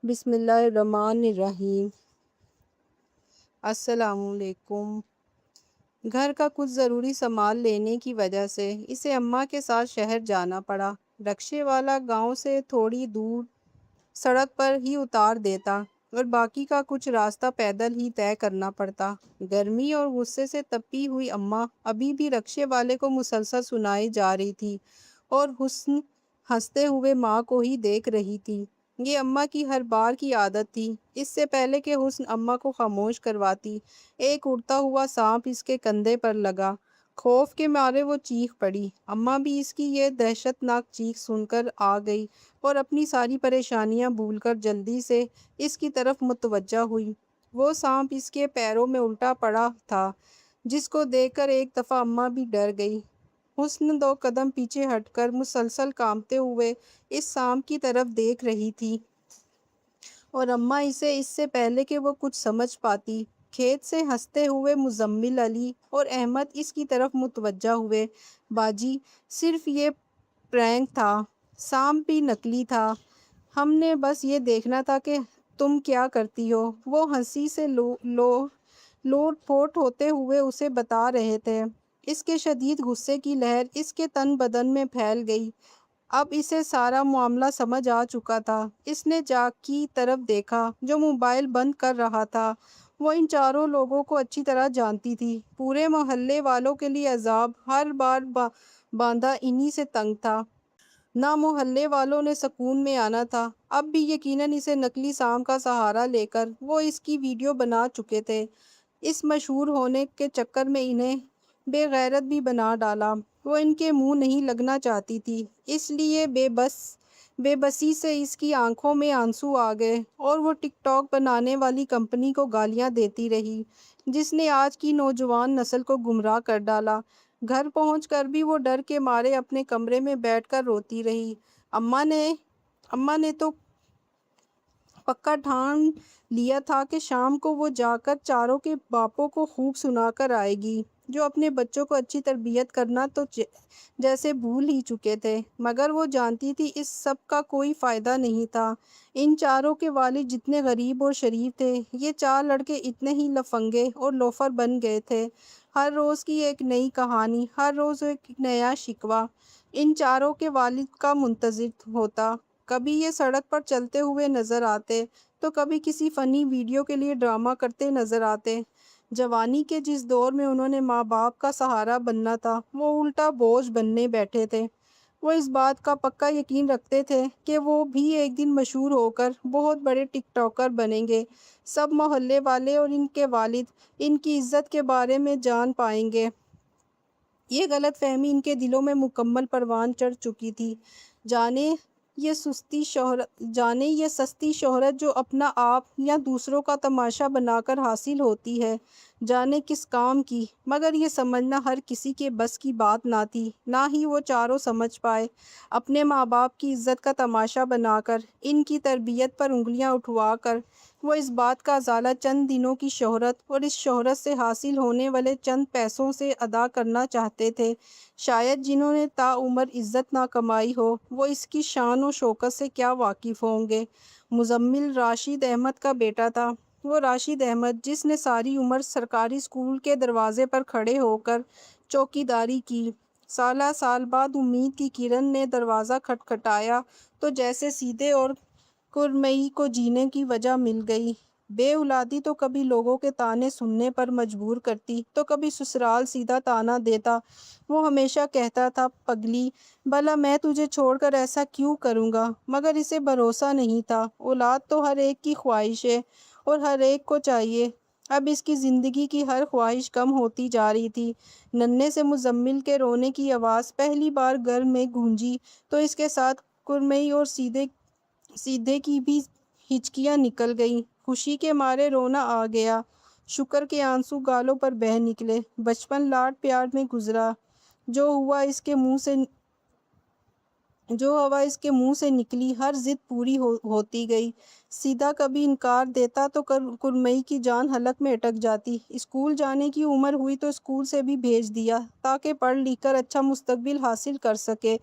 بسم اللہ الرحمن الرحیم۔ السلام علیکم۔ گھر کا کچھ ضروری سامان لینے کی وجہ سے اسے اماں کے ساتھ شہر جانا پڑا۔ رکشے والا گاؤں سے تھوڑی دور سڑک پر ہی اتار دیتا اور باقی کا کچھ راستہ پیدل ہی طے کرنا پڑتا۔ گرمی اور غصے سے تپی ہوئی اماں ابھی بھی رکشے والے کو مسلسل سنائی جا رہی تھی اور حسن ہنستے ہوئے ماں کو ہی دیکھ رہی تھی۔ یہ اماں کی ہر بار کی عادت تھی۔ اس سے پہلے کہ حسن اماں کو خاموش کرواتی، ایک اڑتا ہوا سانپ اس کے کندھے پر لگا۔ خوف کے مارے وہ چیخ پڑی۔ اماں بھی اس کی یہ دہشت ناک چیخ سن کر آ گئی اور اپنی ساری پریشانیاں بھول کر جلدی سے اس کی طرف متوجہ ہوئی۔ وہ سانپ اس کے پیروں میں الٹا پڑا تھا، جس کو دیکھ کر ایک دفعہ اماں بھی ڈر گئی۔ حسن 2 قدم پیچھے ہٹ کر مسلسل کانپتے ہوئے اس سانپ کی طرف دیکھ رہی تھی اور اماں اسے اس سے پہلے کہ وہ کچھ سمجھ پاتی، کھیت سے ہنستے ہوئے مزمل علی اور احمد اس کی طرف متوجہ ہوئے۔ باجی، صرف یہ پرینک تھا، سانپ بھی نکلی تھا، ہم نے بس یہ دیکھنا تھا کہ تم کیا کرتی ہو، وہ ہنسی سے لوٹ پوٹ ہوتے ہوئے اسے بتا رہے تھے۔ اس کے شدید غصے کی لہر اس کے تن بدن میں پھیل گئی۔ اب اسے سارا معاملہ سمجھ آ چکا تھا۔ اس نے جاگ کی طرف دیکھا جو موبائل بند کر رہا تھا۔ وہ ان چاروں لوگوں کو اچھی طرح جانتی تھی۔ پورے محلے والوں کے لیے عذاب ہر بار باندھا انہی سے تنگ تھا۔ نہ محلے والوں نے سکون میں آنا تھا۔ اب بھی یقیناً اسے نکلی سانپ کا سہارا لے کر وہ اس کی ویڈیو بنا چکے تھے۔ اس مشہور ہونے کے چکر میں انہیں بے غیرت بھی بنا ڈالا۔ وہ ان کے منہ نہیں لگنا چاہتی تھی، اس لیے بے بسی سے اس کی آنکھوں میں آنسو آ گئے اور وہ ٹک ٹاک بنانے والی کمپنی کو گالیاں دیتی رہی، جس نے آج کی نوجوان نسل کو گمراہ کر ڈالا۔ گھر پہنچ کر بھی وہ ڈر کے مارے اپنے کمرے میں بیٹھ کر روتی رہی۔ اماں نے تو پکا ٹھان لیا تھا کہ شام کو وہ جا کر چاروں کے باپوں کو خوب سنا کر آئے گی، جو اپنے بچوں کو اچھی تربیت کرنا تو جیسے بھول ہی چکے تھے، مگر وہ جانتی تھی اس سب کا کوئی فائدہ نہیں تھا۔ ان چاروں کے والد جتنے غریب اور شریف تھے، یہ 4 لڑکے اتنے ہی لفنگے اور لوفر بن گئے تھے۔ ہر روز کی ایک نئی کہانی، ہر روز ایک نیا شکوہ ان چاروں کے والد کا منتظر ہوتا۔ کبھی یہ سڑک پر چلتے ہوئے نظر آتے تو کبھی کسی فنی ویڈیو کے لیے ڈرامہ کرتے نظر آتے۔ جوانی کے جس دور میں انہوں نے ماں باپ کا سہارا بننا تھا، وہ الٹا بوجھ بننے بیٹھے تھے۔ وہ اس بات کا پکا یقین رکھتے تھے کہ وہ بھی ایک دن مشہور ہو کر بہت بڑے ٹک ٹاکر بنیں گے۔ سب محلے والے اور ان کے والد ان کی عزت کے بارے میں جان پائیں گے۔ یہ غلط فہمی ان کے دلوں میں مکمل پروان چڑھ چکی تھی۔ جانے یہ سستی شہرت جو اپنا آپ یا دوسروں کا تماشا بنا کر حاصل ہوتی ہے، جانے کس کام کی، مگر یہ سمجھنا ہر کسی کے بس کی بات نہ تھی۔ نہ ہی وہ چاروں سمجھ پائے۔ اپنے ماں باپ کی عزت کا تماشا بنا کر، ان کی تربیت پر انگلیاں اٹھوا کر، وہ اس بات کا ازالہ چند دنوں کی شہرت اور اس شہرت سے حاصل ہونے والے چند پیسوں سے ادا کرنا چاہتے تھے۔ شاید جنہوں نے تا عمر عزت نہ کمائی ہو، وہ اس کی شان و شوکت سے کیا واقف ہوں گے۔ مزمل راشد احمد کا بیٹا تھا۔ وہ راشد احمد جس نے ساری عمر سرکاری اسکول کے دروازے پر کھڑے ہو کر چوکیداری کی، سال بعد امید کی کرن نے دروازہ کھٹکھٹایا تو جیسے سیدھے اور کرمئی کو جینے کی وجہ مل گئی۔ بے اولادی تو کبھی لوگوں کے طعنے سننے پر مجبور کرتی تو کبھی سسرال سیدھا طعنہ دیتا۔ وہ ہمیشہ کہتا تھا، پگلی، بھلا میں تجھے چھوڑ کر ایسا کیوں کروں گا، مگر اسے بھروسہ نہیں تھا۔ اولاد تو ہر ایک کی خواہش ہے اور ہر ایک کو چاہیے۔ اب اس کی زندگی کی ہر خواہش کم ہوتی جا رہی تھی۔ ننھے سے مزمل کے رونے کی آواز پہلی بار گھر میں گونجی تو اس کے ساتھ کرمئی اور سیدھے کی بھی ہچکیاں نکل گئیں۔ خوشی کے مارے رونا آ گیا، شکر کے آنسو گالوں پر بہہ نکلے۔ بچپن لاڈ پیار میں گزرا۔ جو ہوا اس کے منہ سے نکلی ہر ضد پوری ہوتی گئی۔ سیدھا کبھی انکار دیتا تو کرمئی کی جان حلق میں اٹک جاتی۔ اسکول جانے کی عمر ہوئی تو اسکول سے بھی بھیج دیا تاکہ پڑھ لکھ کر اچھا مستقبل حاصل کر سکے۔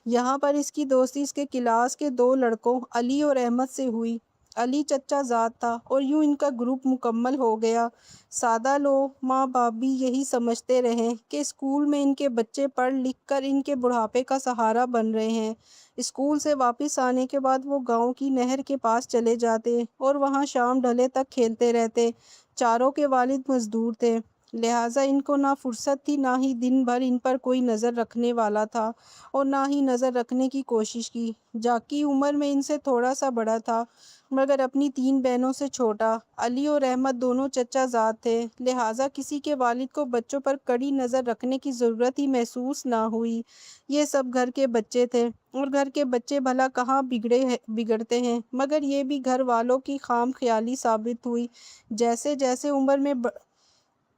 یہاں پر اس کی دوستی اس کے کلاس کے 2 لڑکوں علی اور احمد سے ہوئی۔ علی چچا زاد تھا اور یوں ان کا گروپ مکمل ہو گیا۔ سادہ لوگ ماں باپ بھی یہی سمجھتے رہے کہ اسکول میں ان کے بچے پڑھ لکھ کر ان کے بڑھاپے کا سہارا بن رہے ہیں۔ اسکول سے واپس آنے کے بعد وہ گاؤں کی نہر کے پاس چلے جاتے اور وہاں شام ڈھلے تک کھیلتے رہتے۔ چاروں کے والد مزدور تھے، لہٰذا ان کو نہ فرصت تھی، نہ ہی دن بھر ان پر کوئی نظر رکھنے والا تھا اور نہ ہی نظر رکھنے کی کوشش کی۔ جاکی عمر میں ان سے تھوڑا سا بڑا تھا مگر اپنی 3 بہنوں سے چھوٹا۔ علی اور احمد دونوں چچا زاد تھے، لہٰذا کسی کے والد کو بچوں پر کڑی نظر رکھنے کی ضرورت ہی محسوس نہ ہوئی۔ یہ سب گھر کے بچے تھے اور گھر کے بچے بھلا کہاں بگڑتے ہیں، مگر یہ بھی گھر والوں کی خام خیالی ثابت ہوئی۔ جیسے جیسے عمر میں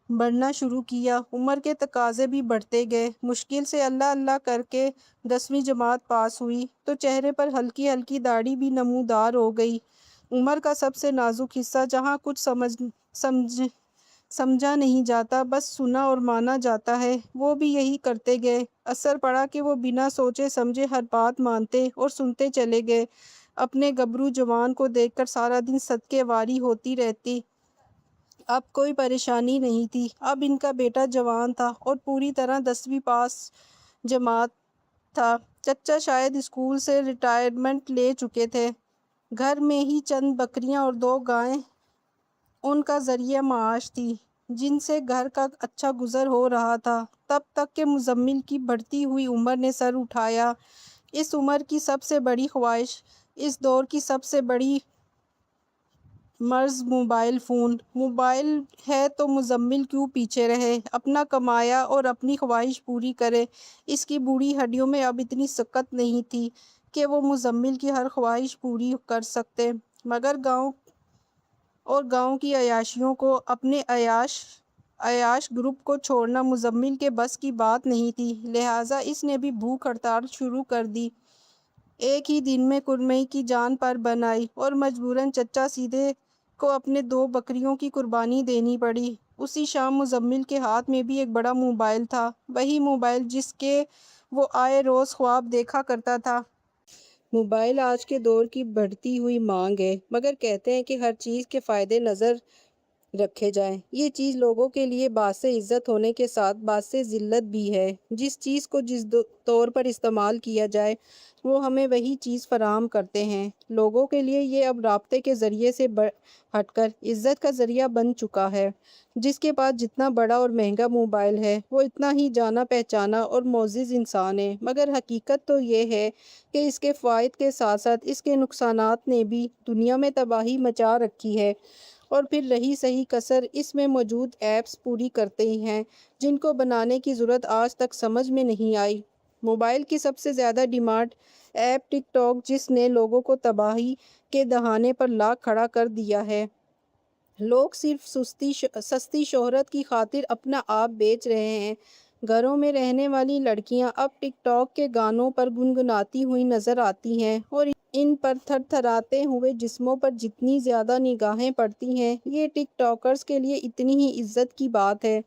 بڑھنا شروع کیا، عمر کے تقاضے بھی بڑھتے گئے۔ مشکل سے اللہ اللہ کر کے 10ویں جماعت پاس ہوئی تو چہرے پر ہلکی ہلکی داڑھی بھی نمودار ہو گئی۔ عمر کا سب سے نازک حصہ، جہاں کچھ سمجھا نہیں جاتا، بس سنا اور مانا جاتا ہے، وہ بھی یہی کرتے گئے۔ اثر پڑا کہ وہ بنا سوچے سمجھے ہر بات مانتے اور سنتے چلے گئے۔ اپنے گبرو جوان کو دیکھ کر سارا دن صدقے واری ہوتی رہتی۔ اب کوئی پریشانی نہیں تھی۔ اب ان کا بیٹا جوان تھا اور پوری طرح 10ویں پاس جماعت تھا۔ چچا شاید اسکول سے ریٹائرمنٹ لے چکے تھے۔ گھر میں ہی چند بکریاں اور 2 گائیں ان کا ذریعہ معاش تھی، جن سے گھر کا اچھا گزر ہو رہا تھا، تب تک کہ مزمل کی بڑھتی ہوئی عمر نے سر اٹھایا۔ اس عمر کی سب سے بڑی خواہش، اس دور کی سب سے بڑی مرض موبائل فون۔ موبائل ہے تو مزمل کیوں پیچھے رہے، اپنا کمایا اور اپنی خواہش پوری کرے۔ اس کی بوڑھی ہڈیوں میں اب اتنی سکت نہیں تھی کہ وہ مزمل کی ہر خواہش پوری کر سکتے، مگر گاؤں کی عیاشیوں کو، اپنے عیاش گروپ کو چھوڑنا مزمل کے بس کی بات نہیں تھی، لہٰذا اس نے بھی بھوک ہڑتال شروع کر دی۔ ایک ہی دن میں کرمئی کی جان پر بن آئی اور مجبوراً چچا سیدھے کو اپنے 2 بکریوں کی قربانی دینی پڑی۔ اسی شام مزمل کے ہاتھ میں بھی ایک بڑا موبائل تھا، وہی موبائل جس کے وہ آئے روز خواب دیکھا کرتا تھا۔ موبائل آج کے دور کی بڑھتی ہوئی مانگ ہے، مگر کہتے ہیں کہ ہر چیز کے فائدے نظر رکھے جائیں۔ یہ چیز لوگوں کے لیے باعث عزت ہونے کے ساتھ باعث ذلت بھی ہے۔ جس چیز کو جس طور پر استعمال کیا جائے، وہ ہمیں وہی چیز فراہم کرتے ہیں۔ لوگوں کے لیے یہ اب رابطے کے ذریعے سے ہٹ کر عزت کا ذریعہ بن چکا ہے۔ جس کے پاس جتنا بڑا اور مہنگا موبائل ہے، وہ اتنا ہی جانا پہچانا اور معزز انسان ہے، مگر حقیقت تو یہ ہے کہ اس کے فوائد کے ساتھ ساتھ اس کے نقصانات نے بھی دنیا میں تباہی مچا رکھی ہے، اور پھر رہی سہی کسر اس میں موجود ایپس پوری کرتے ہیں، جن کو بنانے کی ضرورت آج تک سمجھ میں نہیں آئی۔ موبائل کی سب سے زیادہ ڈیمانڈ ایپ ٹک ٹاک، جس نے لوگوں کو تباہی کے دہانے پر لا کھڑا کر دیا ہے۔ لوگ صرف سستی شہرت کی خاطر اپنا آپ بیچ رہے ہیں۔ گھروں میں رہنے والی لڑکیاں اب ٹک ٹاک کے گانوں پر گنگناتی ہوئی نظر آتی ہیں، اور ان پر تھر تھراتے ہوئے جسموں پر جتنی زیادہ نگاہیں پڑتی ہیں، یہ ٹک ٹاکرز کے لیے اتنی ہی عزت کی بات ہے۔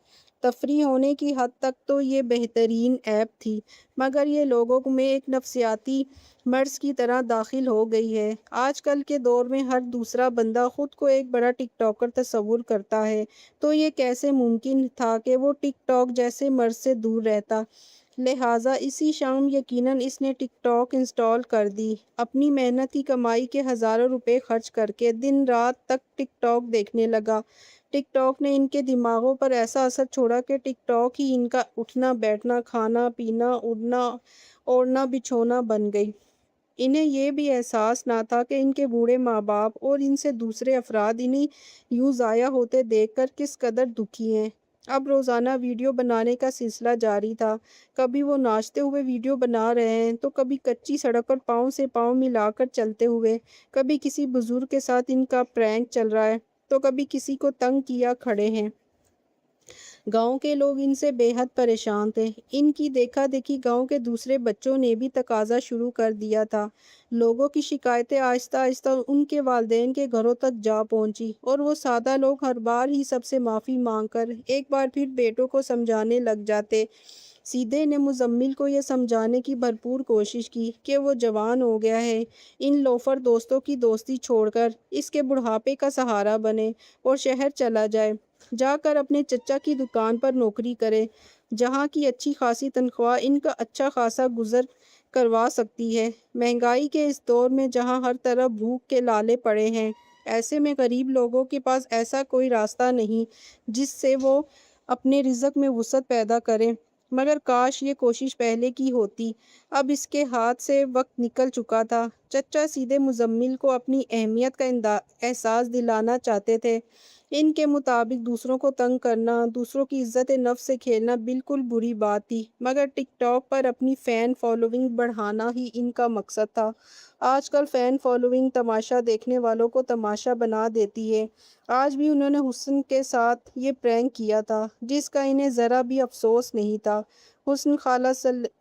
تفریح ہونے کی حد تک تو یہ بہترین ایپ تھی، مگر یہ لوگوں میں ایک نفسیاتی مرض کی طرح داخل ہو گئی ہے۔ آج کل کے دور میں ہر دوسرا بندہ خود کو ایک بڑا ٹک ٹاکر تصور کرتا ہے، تو یہ کیسے ممکن تھا کہ وہ ٹک ٹاک جیسے مرض سے دور رہتا؟ لہٰذا اسی شام یقیناً اس نے ٹک ٹاک انسٹال کر دی۔ اپنی محنت کی کمائی کے ہزاروں روپے خرچ کر کے دن رات تک ٹک ٹاک دیکھنے لگا۔ ٹک ٹاک نے ان کے دماغوں پر ایسا اثر چھوڑا کہ ٹک ٹاک ہی ان کا اٹھنا بیٹھنا، کھانا پینا، اڑنا اوڑھنا بچھونا بن گئی۔ انہیں یہ بھی احساس نہ تھا کہ ان کے بوڑھے ماں باپ اور ان سے دوسرے افراد انہیں یوں ضائع ہوتے دیکھ کر کس قدر دکھی ہیں۔ اب روزانہ ویڈیو بنانے کا سلسلہ جاری تھا۔ کبھی وہ ناچتے ہوئے ویڈیو بنا رہے ہیں، تو کبھی کچی سڑک پر پاؤں سے پاؤں ملا کر چلتے ہوئے، کبھی کسی بزرگ کے ساتھ ان کا پرینک چل رہا ہے، تو کبھی کسی کو تنگ کیا کھڑے ہیں۔ گاؤں کے لوگ ان سے بے حد پریشان تھے۔ ان کی دیکھا دیکھی گاؤں کے دوسرے بچوں نے بھی تقاضا شروع کر دیا تھا۔ لوگوں کی شکایتیں آہستہ آہستہ ان کے والدین کے گھروں تک جا پہنچی، اور وہ سادہ لوگ ہر بار ہی سب سے معافی مانگ کر ایک بار پھر بیٹوں کو سمجھانے لگ جاتے سیدھے نے مزمل کو یہ سمجھانے کی بھرپور کوشش کی کہ وہ جوان ہو گیا ہے، ان لوفر دوستوں کی دوستی چھوڑ کر اس کے بڑھاپے کا سہارا بنے اور شہر چلا جائے، جا کر اپنے چچا کی دکان پر نوکری کرے، جہاں کی اچھی خاصی تنخواہ ان کا اچھا خاصا گزر کروا سکتی ہے۔ مہنگائی کے اس دور میں جہاں ہر طرف بھوک کے لالے پڑے ہیں، ایسے میں غریب لوگوں کے پاس ایسا کوئی راستہ نہیں جس سے وہ اپنے رزق میں وسعت پیدا کریں، مگر کاش یہ کوشش پہلے کی ہوتی۔ اب اس کے ہاتھ سے وقت نکل چکا تھا۔ چچا سیدھے مزمل کو اپنی اہمیت کا احساس دلانا چاہتے تھے۔ ان کے مطابق دوسروں کو تنگ کرنا، دوسروں کی عزت نفس سے کھیلنا بالکل بری بات تھی، مگر ٹک ٹاک پر اپنی فین فالوئنگ بڑھانا ہی ان کا مقصد تھا۔ آج کل فین فالوئنگ تماشا دیکھنے والوں کو تماشا بنا دیتی ہے۔ آج بھی انہوں نے حسن کے ساتھ یہ پرینک کیا تھا، جس کا انہیں ذرا بھی افسوس نہیں تھا۔ حسن خالہ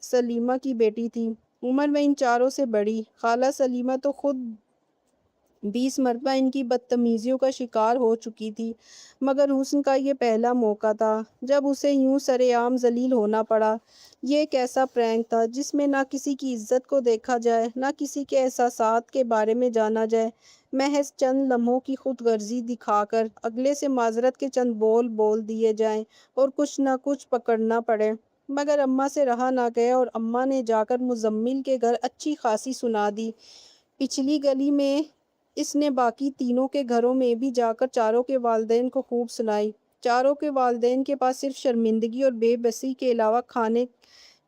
سلیمہ کی بیٹی تھی، عمر میں ان چاروں سے بڑی۔ خالہ سلیمہ تو خود 20 مرتبہ ان کی بدتمیزیوں کا شکار ہو چکی تھی، مگر حسن کا یہ پہلا موقع تھا جب اسے یوں سرعام ذلیل ہونا پڑا۔ یہ ایک ایسا پرینک تھا جس میں نہ کسی کی عزت کو دیکھا جائے، نہ کسی کے احساسات کے بارے میں جانا جائے، محض چند لمحوں کی خود غرضی دکھا کر اگلے سے معذرت کے چند بول بول دیے جائیں اور کچھ نہ کچھ پکڑنا پڑے۔ مگر اماں سے رہا نہ گیا اور اماں نے جا کر مزمل کے گھر اچھی خاصی سنا دی۔ پچھلی گلی میں اس نے باقی تینوں کے گھروں میں بھی جا کر چاروں کے والدین کو خوب سنائی۔ چاروں کے والدین کے پاس صرف شرمندگی اور بے بسی کے علاوہ کھانے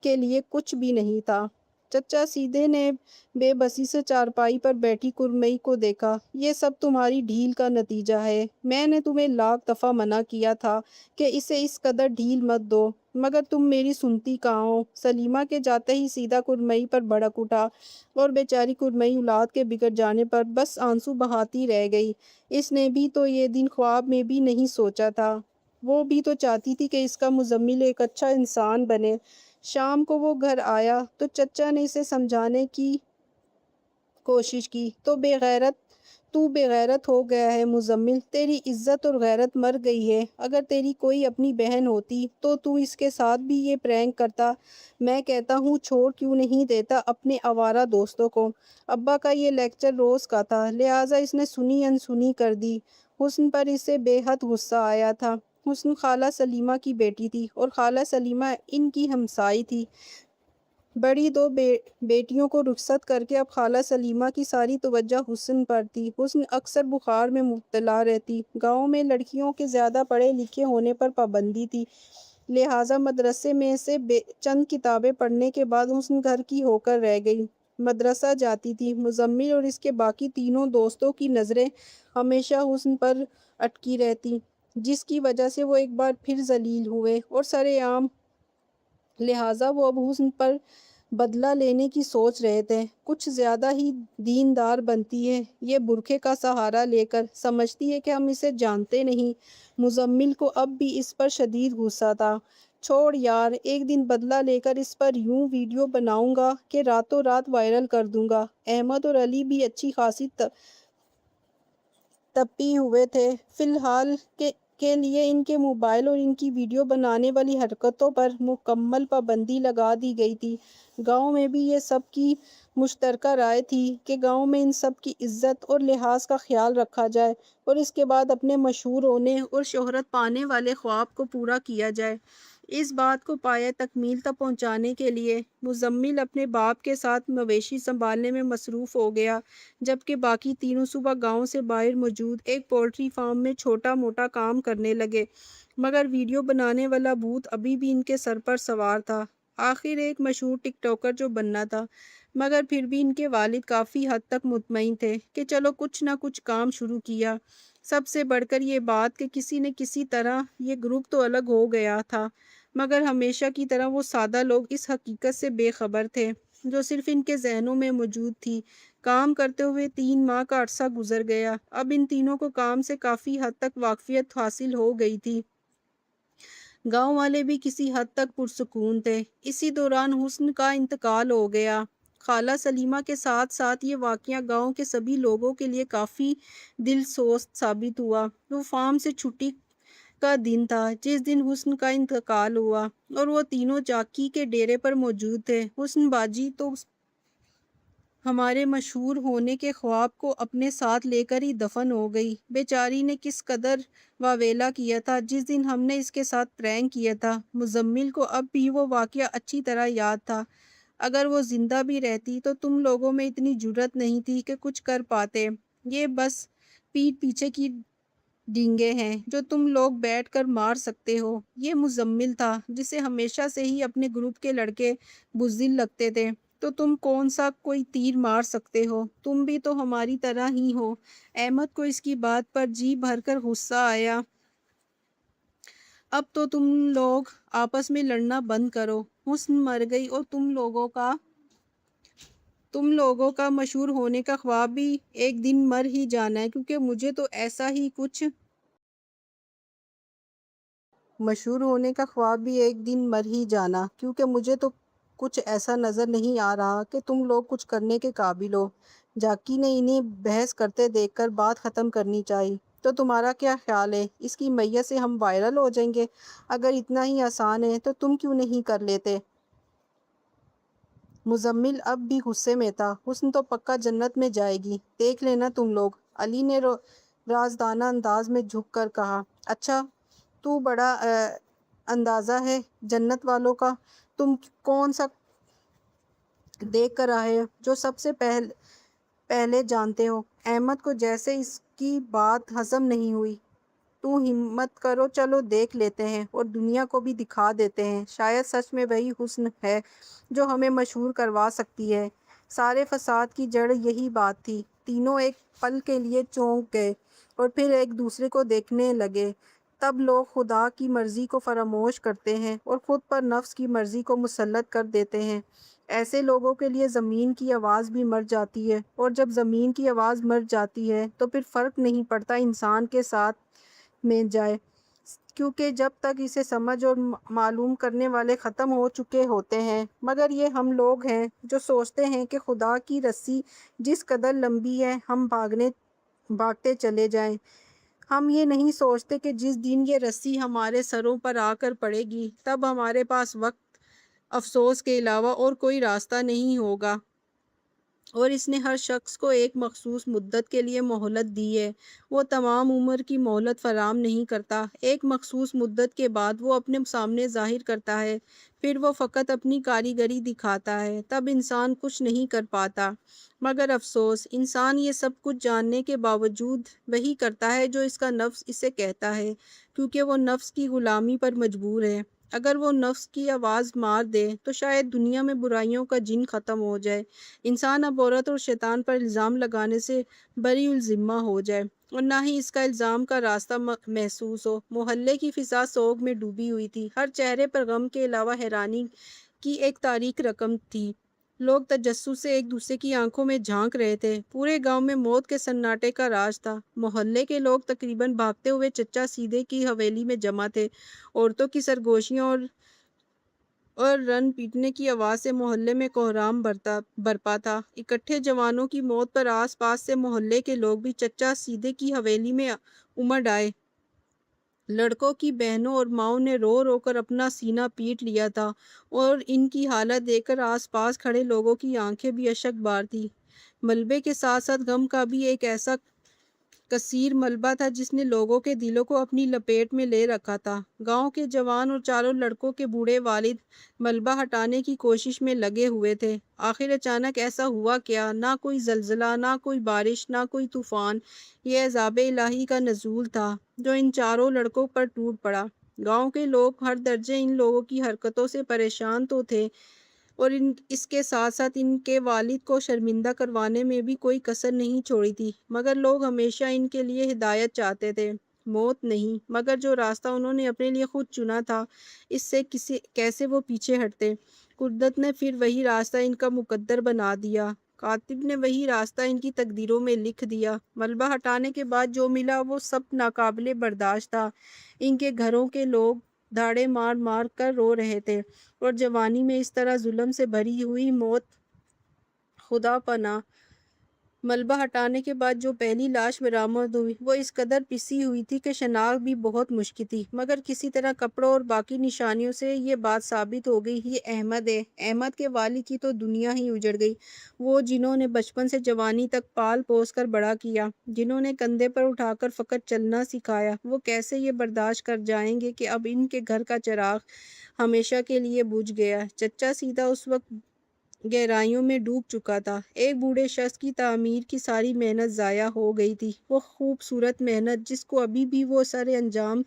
کے لیے کچھ بھی نہیں تھا۔ چچا سیدھے نے بے بسی سے چارپائی پر بیٹھی کرمئی کو دیکھا۔ یہ سب تمہاری ڈھیل کا نتیجہ ہے۔ میں نے تمہیں لاکھ دفعہ منع کیا تھا کہ اسے اس قدر ڈھیل مت دو، مگر تم میری سنتی کہاں ہو۔ سلیمہ کے جاتے ہی سیدھا کرمئی پر بھڑک اٹھا اور بیچاری کرمئی اولاد کے بگڑ جانے پر بس آنسو بہاتی رہ گئی۔ اس نے بھی تو یہ دن خواب میں بھی نہیں سوچا تھا۔ وہ بھی تو چاہتی تھی کہ اس کا مزمل ایک اچھا انسان بنے۔ شام کو وہ گھر آیا تو چچا نے اسے سمجھانے کی کوشش کی۔ تو بے غیرت ہو گیا ہے مزمل، تیری عزت اور غیرت مر گئی ہے۔ اگر تیری کوئی اپنی بہن ہوتی تو تو اس کے ساتھ بھی یہ پرینک کرتا۔ میں کہتا ہوں چھوڑ کیوں نہیں دیتا اپنے آوارہ دوستوں کو۔ ابا کا یہ لیکچر روز کا تھا، لہٰذا اس نے سنی انسنی کر دی۔ حسن پر اسے بے حد غصہ آیا تھا۔ حسن خالہ سلیمہ کی بیٹی تھی اور خالہ سلیمہ ان کی ہمسائی تھی۔ بڑی دو بیٹیوں کو رخصت کر کے اب خالہ سلیمہ کی ساری توجہ حسن پر تھی۔ حسن اکثر بخار میں مبتلا رہتی۔ گاؤں میں لڑکیوں کے زیادہ پڑھے لکھے ہونے پر پابندی تھی، لہٰذا مدرسے میں سے چند کتابیں پڑھنے کے بعد حسن گھر کی ہو کر رہ گئی۔ مدرسہ جاتی تھی۔ مزمل اور اس کے باقی تینوں دوستوں کی نظریں ہمیشہ حسن پر اٹکی رہتی، جس کی وجہ سے وہ ایک بار پھر ذلیل ہوئے اور سرعام، لہٰذا وہ اب حسن پر بدلہ لینے کی سوچ رہے تھے۔ کچھ زیادہ ہی دیندار بنتی ہے یہ برقعے کا سہارا لے کر، سمجھتی ہے کہ ہم اسے جانتے نہیں۔ مزمل کو اب بھی اس پر شدید غصہ تھا۔ چھوڑ یار، ایک دن بدلہ لے کر اس پر یوں ویڈیو بناؤں گا کہ راتوں رات وائرل کر دوں گا۔ احمد اور علی بھی اچھی خاصی تپی ہوئے تھے۔ فی الحال کے لیے ان کے موبائل اور ان کی ویڈیو بنانے والی حرکتوں پر مکمل پابندی لگا دی گئی تھی۔ گاؤں میں بھی یہ سب کی مشترکہ رائے تھی کہ گاؤں میں ان سب کی عزت اور لحاظ کا خیال رکھا جائے اور اس کے بعد اپنے مشہور ہونے اور شہرت پانے والے خواب کو پورا کیا جائے۔ اس بات کو پایۂ تکمیل تک پہنچانے کے لیے مزمل اپنے باپ کے ساتھ مویشی سنبھالنے میں مصروف ہو گیا، جبکہ باقی تینوں صبح گاؤں سے باہر موجود ایک پولٹری فارم میں چھوٹا موٹا کام کرنے لگے، مگر ویڈیو بنانے والا بھوت ابھی بھی ان کے سر پر سوار تھا۔ آخر ایک مشہور ٹک ٹاکر جو بننا تھا، مگر پھر بھی ان کے والد کافی حد تک مطمئن تھے کہ چلو کچھ نہ کچھ کام شروع کیا۔ سب سے بڑھ کر یہ بات کہ کسی نہ کسی طرح یہ گروپ تو الگ ہو گیا تھا، مگر ہمیشہ کی طرح وہ سادہ لوگ اس حقیقت سے بے خبر تھے جو صرف ان کے ذہنوں میں موجود تھی۔ کام کرتے ہوئے 3 ماہ کا عرصہ گزر گیا۔ اب ان تینوں کو کام سے کافی حد تک واقفیت حاصل ہو گئی تھی۔ گاؤں والے بھی کسی حد تک پرسکون تھے۔ اسی دوران حسن کا انتقال ہو گیا۔ خالہ سلیمہ کے ساتھ ساتھ یہ واقعہ گاؤں کے سبھی لوگوں کے لیے کافی دلسوز ثابت ہوا۔ وہ فارم سے چھٹی کا دن تھا جس دن حسن کا انتقال ہوا، اور وہ تینوں جاکی کے ڈیرے پر موجود تھے۔ حسن باجی تو ہمارے مشہور ہونے کے خواب کو اپنے ساتھ لے کر ہی دفن ہو گئی۔ بیچاری نے کس قدر واویلا کیا تھا جس دن ہم نے اس کے ساتھ پرینک کیا تھا۔ مزمل کو اب بھی وہ واقعہ اچھی طرح یاد تھا۔ اگر وہ زندہ بھی رہتی تو تم لوگوں میں اتنی جرأت نہیں تھی کہ کچھ کر پاتے۔ یہ بس پیٹھ پیچھے کی ڈینگے ہیں جو تم لوگ بیٹھ کر مار سکتے ہو۔ یہ مزمل تھا جسے ہمیشہ سے ہی اپنے گروپ کے لڑکے بزدل لگتے تھے، تو تم کون سا کوئی تیر مار سکتے ہو؟ تم بھی تو ہماری طرح ہی ہو۔ احمد کو اس کی بات پر جی بھر کر غصہ آیا۔ اب تو تم لوگ آپس میں لڑنا بند کرو۔ حسن مر گئی اور تم لوگوں کا مشہور ہونے کا خواب بھی ایک دن مر ہی جانا ہے، کیونکہ مجھے تو ایسا ہی کچھ مشہور ہونے کا خواب بھی ایک دن مر ہی جانا کیونکہ مجھے تو کچھ ایسا نظر نہیں آ رہا کہ تم لوگ کچھ کرنے کے قابل ہو۔ جاکی نے انہیں بحث کرتے دیکھ کر بات ختم کرنی چاہی۔ تو تمہارا کیا خیال ہے؟ اس کی میت سے ہم وائرل ہو جائیں گے؟ اگر اتنا ہی آسان ہے تو تم کیوں نہیں کر لیتے؟ مزمل اب بھی غصے میں تھا۔ حسن تو پکا جنت میں جائے گی، دیکھ لینا تم لوگ۔ علی نے رازدانہ انداز میں جھک کر کہا، اچھا تو بڑا اندازہ ہے جنت والوں کا، تم کون سا دیکھ کر آئے ہو جو سب سے پہلے جانتے ہو؟ احمد کو جیسے اس کی بات ہضم نہیں ہوئی۔ تو ہمت کرو، چلو دیکھ لیتے ہیں اور دنیا کو بھی دکھا دیتے ہیں، شاید سچ میں وہی حسن ہے جو ہمیں مشہور کروا سکتی ہے۔ سارے فساد کی جڑ یہی بات تھی۔ تینوں ایک پل کے لیے چونک گئے اور پھر ایک دوسرے کو دیکھنے لگے۔ تب لوگ خدا کی مرضی کو فراموش کرتے ہیں اور خود پر نفس کی مرضی کو مسلط کر دیتے ہیں۔ ایسے لوگوں کے لیے زمین کی آواز بھی مر جاتی ہے، اور جب زمین کی آواز مر جاتی ہے تو پھر فرق نہیں پڑتا انسان کے ساتھ میں جائے، کیونکہ جب تک اسے سمجھ اور معلوم کرنے والے ختم ہو چکے ہوتے ہیں۔ مگر یہ ہم لوگ ہیں جو سوچتے ہیں کہ خدا کی رسی جس قدر لمبی ہے ہم بھاگتے چلے جائیں۔ ہم یہ نہیں سوچتے کہ جس دن یہ رسی ہمارے سروں پر آ کر پڑے گی تب ہمارے پاس وقت افسوس کے علاوہ اور کوئی راستہ نہیں ہوگا، اور اس نے ہر شخص کو ایک مخصوص مدت کے لیے مہلت دی ہے۔ وہ تمام عمر کی مہلت فراہم نہیں کرتا، ایک مخصوص مدت کے بعد وہ اپنے سامنے ظاہر کرتا ہے، پھر وہ فقط اپنی کاریگری دکھاتا ہے۔ تب انسان کچھ نہیں کر پاتا، مگر افسوس انسان یہ سب کچھ جاننے کے باوجود وہی کرتا ہے جو اس کا نفس اسے کہتا ہے، کیونکہ وہ نفس کی غلامی پر مجبور ہے۔ اگر وہ نفس کی آواز مار دے تو شاید دنیا میں برائیوں کا جن ختم ہو جائے، انسان اب عورت اور شیطان پر الزام لگانے سے بری الذمہ ہو جائے، اور نہ ہی اس کا الزام کا راستہ محسوس ہو۔ محلے کی فضا سوگ میں ڈوبی ہوئی تھی، ہر چہرے پر غم کے علاوہ حیرانی کی ایک تاریک رقم تھی۔ لوگ تجسس سے ایک دوسرے کی آنکھوں میں جھانک رہے تھے۔ پورے گاؤں میں موت کے سناٹے کا راج تھا۔ محلے کے لوگ تقریباً بھاگتے ہوئے چچا سیدھے کی حویلی میں جمع تھے۔ عورتوں کی سرگوشیاں اور رن پیٹنے کی آواز سے محلے میں کوہرام برپا تھا۔ اکٹھے جوانوں کی موت پر آس پاس سے محلے کے لوگ بھی چچا سیدھے کی حویلی میں امڑ آئے۔ لڑکوں کی بہنوں اور ماؤں نے رو رو کر اپنا سینہ پیٹ لیا تھا، اور ان کی حالت دیکھ کر آس پاس کھڑے لوگوں کی آنکھیں بھی اشک بار تھیں۔ ملبے کے ساتھ ساتھ غم کا بھی ایک ایسا کثیر ملبہ تھا جس نے لوگوں کے دلوں کو اپنی لپیٹ میں لے رکھا تھا۔ گاؤں کے جوان اور چاروں لڑکوں کے بوڑھے والد ملبہ ہٹانے کی کوشش میں لگے ہوئے تھے۔ آخر اچانک ایسا ہوا کیا، نہ کوئی زلزلہ، نہ کوئی بارش، نہ کوئی طوفان، یہ عذاب الہی کا نزول تھا جو ان چاروں لڑکوں پر ٹوٹ پڑا۔ گاؤں کے لوگ ہر درجے ان لوگوں کی حرکتوں سے پریشان تو تھے، اور اس کے ساتھ ساتھ ان کے والد کو شرمندہ کروانے میں بھی کوئی کسر نہیں چھوڑی تھی، مگر لوگ ہمیشہ ان کے لیے ہدایت چاہتے تھے، موت نہیں۔ مگر جو راستہ انہوں نے اپنے لیے خود چنا تھا، اس سے کیسے وہ پیچھے ہٹتے؟ قدرت نے پھر وہی راستہ ان کا مقدر بنا دیا، کاتب نے وہی راستہ ان کی تقدیروں میں لکھ دیا۔ ملبہ ہٹانے کے بعد جو ملا وہ سب ناقابل برداشت تھا۔ ان کے گھروں کے لوگ دھاڑے مار مار کر رو رہے تھے، اور جوانی میں اس طرح ظلم سے بھری ہوئی موت خدا پناہ ملبہ ہٹانے کے بعد جو پہلی لاش برآمد ہوئی وہ اس قدر پسی ہوئی تھی کہ شناخت بھی بہت مشکل تھی، مگر کسی طرح کپڑوں اور باقی نشانیوں سے یہ بات ثابت ہو گئی، یہ احمد ہے۔ احمد کے والد کی تو دنیا ہی اجڑ گئی، وہ جنہوں نے بچپن سے جوانی تک پال پوس کر بڑا کیا، جنہوں نے کندھے پر اٹھا کر فقط چلنا سکھایا، وہ کیسے یہ برداشت کر جائیں گے کہ اب ان کے گھر کا چراغ ہمیشہ کے لیے بجھ گیا۔ چچا سیدھا اس وقت گہرائیوں میں ڈوب چکا تھا۔ ایک بوڑھے شخص کی تعمیر کی ساری محنت ضائع ہو گئی تھی، وہ خوبصورت محنت جس کو ابھی بھی وہ سر انجام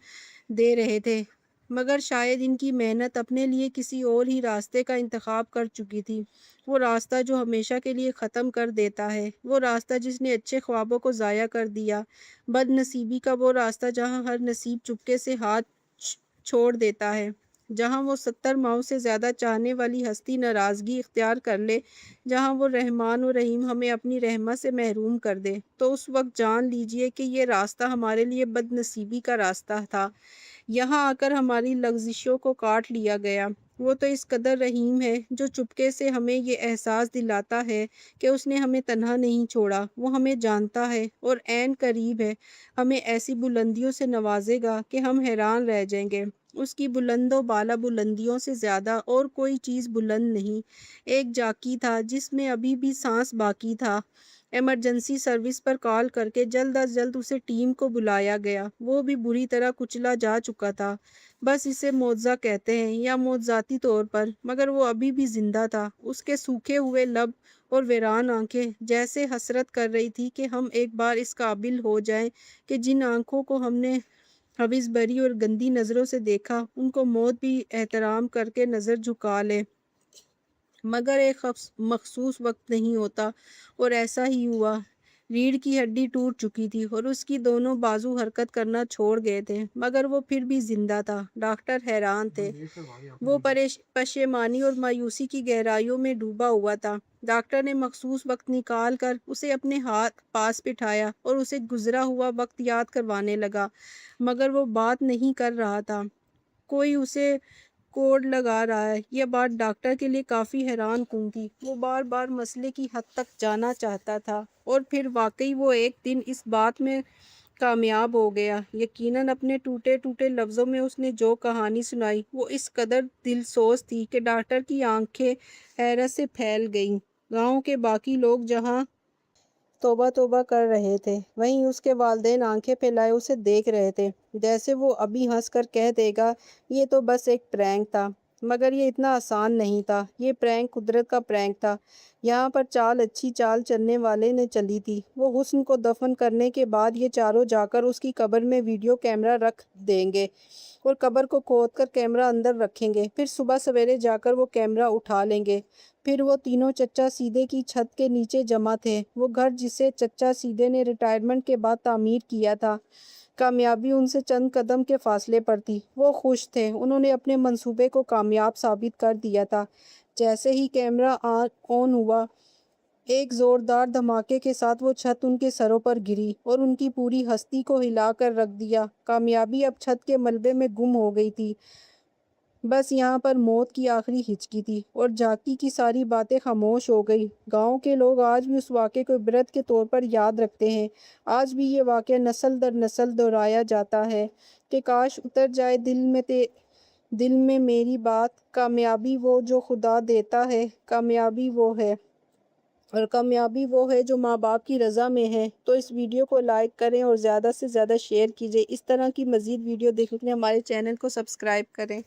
دے رہے تھے، مگر شاید ان کی محنت اپنے لیے کسی اور ہی راستے کا انتخاب کر چکی تھی، وہ راستہ جو ہمیشہ کے لیے ختم کر دیتا ہے، وہ راستہ جس نے اچھے خوابوں کو ضائع کر دیا، بد نصیبی کا وہ راستہ جہاں ہر نصیب چپکے سے ہاتھ چھوڑ دیتا ہے، جہاں وہ 70 ماؤں سے زیادہ چاہنے والی ہستی ناراضگی اختیار کر لے، جہاں وہ رحمان و رحیم ہمیں اپنی رحمت سے محروم کر دے، تو اس وقت جان لیجئے کہ یہ راستہ ہمارے لیے بد نصیبی کا راستہ تھا، یہاں آ کر ہماری لغزشوں کو کاٹ لیا گیا۔ وہ تو اس قدر رحیم ہے جو چپکے سے ہمیں یہ احساس دلاتا ہے کہ اس نے ہمیں تنہا نہیں چھوڑا، وہ ہمیں جانتا ہے اور عین قریب ہے، ہمیں ایسی بلندیوں سے نوازے گا کہ ہم حیران رہ جائیں گے۔ اس کی بلند و بالا بلندیوں سے زیادہ اور کوئی چیز بلند نہیں۔ ایک جاکی تھا جس میں ابھی بھی سانس باقی تھا۔ ایمرجنسی سروس پر کال کر کے جلد از جلد اسے ٹیم کو بلایا گیا۔ وہ بھی بری طرح کچلا جا چکا تھا، بس اسے معجزہ کہتے ہیں یا معجزاتی طور پر، مگر وہ ابھی بھی زندہ تھا۔ اس کے سوکھے ہوئے لب اور ویران آنکھیں جیسے حسرت کر رہی تھی کہ ہم ایک بار اس قابل ہو جائیں کہ جن آنکھوں کو ہم نے حوث بری اور گندی نظروں سے دیکھا، ان کو موت بھی احترام کر کے نظر جھکا لے، مگر ایک مخصوص وقت نہیں ہوتا، اور ایسا ہی ہوا۔ ریڑھ کی ہڈی ٹوٹ چکی تھی اور اس کی دونوں بازو حرکت کرنا چھوڑ گئے تھے، مگر وہ پھر بھی زندہ تھا۔ ڈاکٹر حیران تھے، وہ پشیمانی اور مایوسی کی گہرائیوں میں ڈوبا ہوا تھا۔ ڈاکٹر نے مخصوص وقت نکال کر اسے اپنے ہاتھ پاس بٹھایا اور اسے گزرا ہوا وقت یاد کروانے لگا، مگر وہ بات نہیں کر رہا تھا، کوئی اسے کوڈ لگا رہا ہے۔ یہ بات ڈاکٹر کے لیے کافی حیران کن تھی، وہ بار بار مسئلے کی حد تک جانا چاہتا تھا، اور پھر واقعی وہ ایک دن اس بات میں کامیاب ہو گیا۔ یقیناً اپنے ٹوٹے ٹوٹے لفظوں میں اس نے جو کہانی سنائی وہ اس قدر دل سوز تھی کہ ڈاکٹر کی آنکھیں حیرت سے پھیل گئیں۔ گاؤں کے باقی لوگ جہاں توبہ توبہ کر رہے تھے، وہیں اس کے والدین آنکھیں پھیلائے اسے دیکھ رہے تھے، جیسے وہ ابھی ہنس کر کہہ دے گا یہ تو بس ایک پرینک تھا، مگر یہ اتنا آسان نہیں تھا۔ یہ پرینک قدرت کا پرینک تھا۔ یہاں پر چال اچھی چال چلنے والے نے چلی تھی۔ وہ حسن کو دفن کرنے کے بعد یہ چاروں جا کر اس کی قبر میں ویڈیو کیمرہ رکھ دیں گے اور قبر کو کھود کر کیمرہ اندر رکھیں گے، پھر صبح سویرے جا کر وہ کیمرہ اٹھا لیں گے۔ پھر وہ تینوں چچا سیدھے کی چھت کے نیچے جمع تھے، وہ گھر جسے چچا سیدھے نے ریٹائرمنٹ کے بعد تعمیر کیا تھا۔ کامیابی ان سے چند قدم کے فاصلے پر تھی۔ وہ خوش تھے، انہوں نے اپنے منصوبے کو کامیاب ثابت کر دیا تھا۔ جیسے ہی کیمرہ آن ہوا، ایک زوردار دھماکے کے ساتھ وہ چھت ان کے سروں پر گری اور ان کی پوری ہستی کو ہلا کر رکھ دیا۔ کامیابی اب چھت کے ملبے میں گم ہو گئی تھی، بس یہاں پر موت کی آخری ہچکی تھی، اور جاکی کی ساری باتیں خاموش ہو گئی۔ گاؤں کے لوگ آج بھی اس واقعے کو عبرت کے طور پر یاد رکھتے ہیں۔ آج بھی یہ واقعہ نسل در نسل دہرایا جاتا ہے کہ کاش اتر جائے دل میں میری بات، کامیابی وہ جو خدا دیتا ہے، کامیابی وہ ہے، اور کامیابی وہ ہے جو ماں باپ کی رضا میں ہے۔ تو اس ویڈیو کو لائک کریں اور زیادہ سے زیادہ شیئر کیجئے۔ اس طرح کی مزید ویڈیو دیکھنے کے لیے ہمارے چینل کو سبسکرائب کریں۔